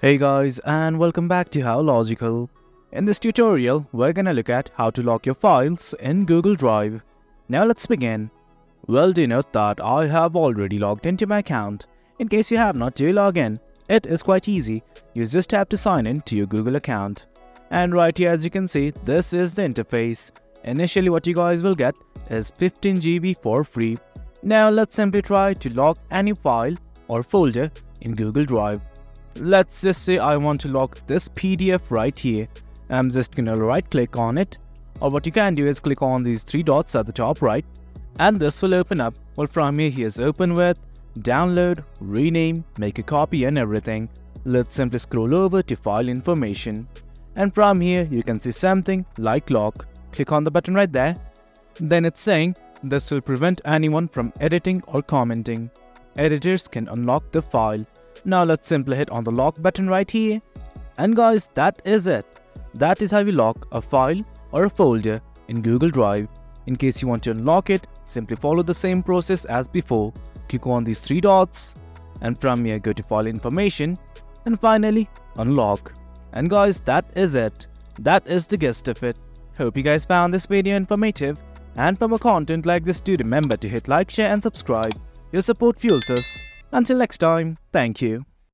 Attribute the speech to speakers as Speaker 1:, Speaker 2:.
Speaker 1: Hey guys, and welcome back to How Logical. In this tutorial, we're gonna look at how to lock your files in Google Drive. Now let's begin. Well, do note that I have already logged into my account. In case you have not, do log in. It is quite easy. You just have to sign in to your Google account. And right here, as you can see, this is the interface. Initially, what you guys will get is 15 GB for free. Now let's simply try to lock any file or folder in Google Drive. Let's just say I want to lock this PDF right here. I'm just gonna right click on it, or what you can do is click on these three dots at the top right, and this will open up. Well, from here, here's open with, download, rename, make a copy and everything. Let's simply scroll over to file information, and from here you can see something like lock. Click on the button right there. Then it's saying this will prevent anyone from editing or commenting. Editors can unlock the file. Now let's simply hit on the lock button right here. And guys, that is it. That is how you lock a file or a folder in Google Drive. In case you want to unlock it, simply follow the same process as before. Click on these three dots, and from here go to file information, and finally unlock. And guys, that is it. That is the gist of it. Hope you guys found this video informative, and for more content like this, do remember to hit like, share and subscribe. Your support fuels us. Until next time, thank you.